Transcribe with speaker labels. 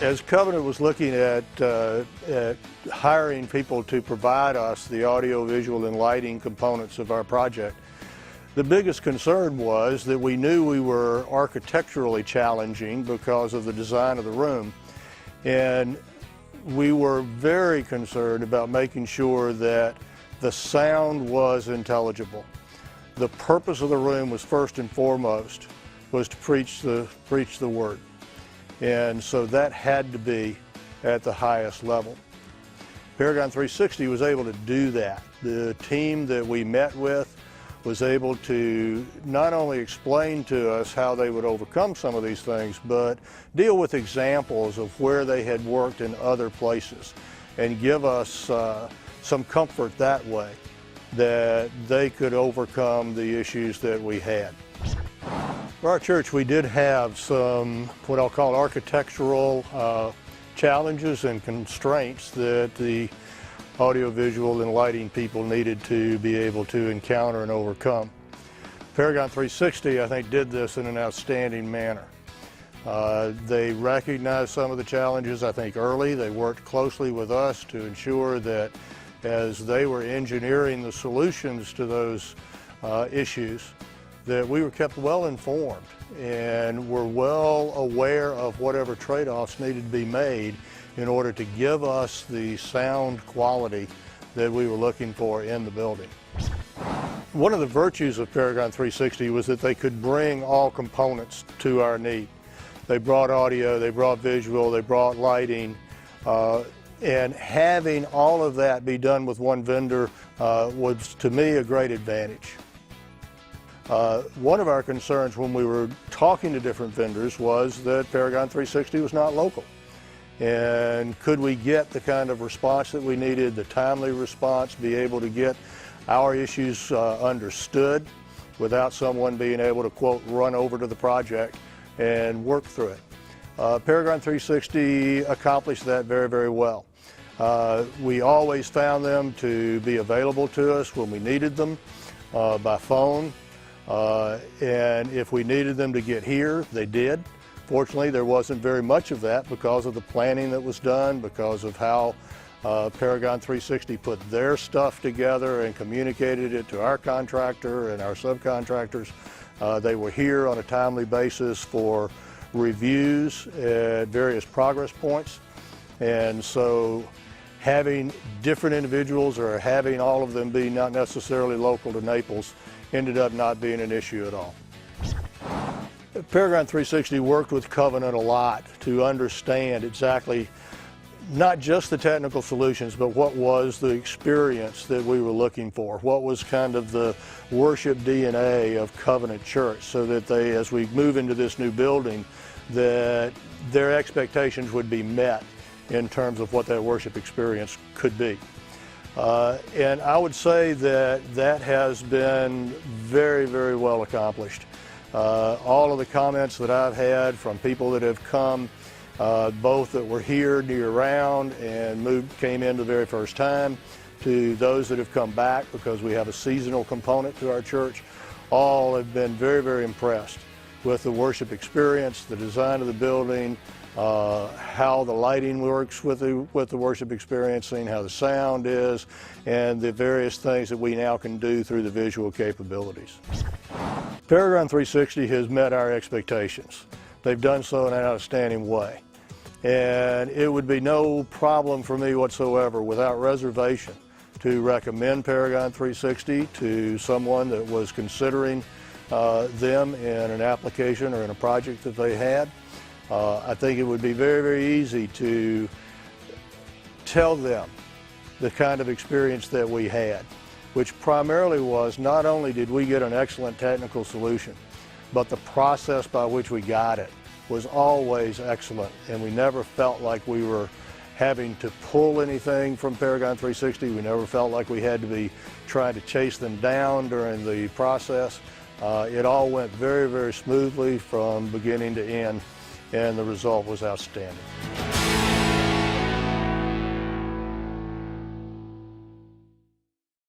Speaker 1: As Covenant was looking at hiring people to provide us the audio, visual, and lighting components of our project, the biggest concern was that we knew we were architecturally challenging because of the design of the room, and we were very concerned about making sure that the sound was intelligible. The purpose of the room was first and foremost was to preach the word. And so that had to be at the highest level. Paragon 360 was able to do that. The team that we met with was able to not only explain to us how they would overcome some of these things, but deal with examples of where they had worked in other places and give us some comfort that way that they could overcome the issues that we had. For our church, we did have some what I'll call architectural challenges and constraints that the audiovisual and lighting people needed to be able to encounter and overcome. Paragon 360, I think, did this in an outstanding manner. They recognized some of the challenges, I think, early. They worked closely with us to ensure that as they were engineering the solutions to those issues, that we were kept well informed and were well aware of whatever trade-offs needed to be made in order to give us the sound quality that we were looking for in the building. One of the virtues of Paragon 360 was that they could bring all components to our need. They brought audio, they brought visual, they brought lighting, and having all of that be done with one vendor was, to me, a great advantage. One of our concerns when we were talking to different vendors was that Paragon 360 was not local. And could we get the kind of response that we needed, the timely response, be able to get our issues understood without someone being able to, quote, run over to the project and work through it. Paragon 360 accomplished that very, very well. We always found them to be available to us when we needed them by phone. And if we needed them to get here, they did. Fortunately, there wasn't very much of that because of the planning that was done, because of how Paragon 360 put their stuff together and communicated it to our contractor and our subcontractors. They were here on a timely basis for reviews at various progress points. And so having different individuals or having all of them be not necessarily local to Naples ended up not being an issue at all. Paragon 360 worked with Covenant a lot to understand exactly not just the technical solutions, but what was the experience that we were looking for, what was kind of the worship DNA of Covenant Church, so that they, as we move into this new building, that their expectations would be met in terms of what that worship experience could be. And I would say that that has been very, very well accomplished. All of the comments that I've had from people that have come, both that were here year-round and came in the very first time, to those that have come back because we have a seasonal component to our church, all have been very, very impressed with the worship experience, the design of the building, how the lighting works with the worship experiencing, how the sound is, and the various things that we now can do through the visual capabilities. Paragon 360 has met our expectations. They've done so in an outstanding way. And it would be no problem for me whatsoever, without reservation, to recommend Paragon 360 to someone that was considering them in an application or in a project that they had. I think it would be very, very easy to tell them the kind of experience that we had, which primarily was not only did we get an excellent technical solution, but the process by which we got it was always excellent, and we never felt like we were having to pull anything from Paragon 360. We never felt like we had to be trying to chase them down during the process. It all went very, very smoothly from beginning to end, and the result was outstanding.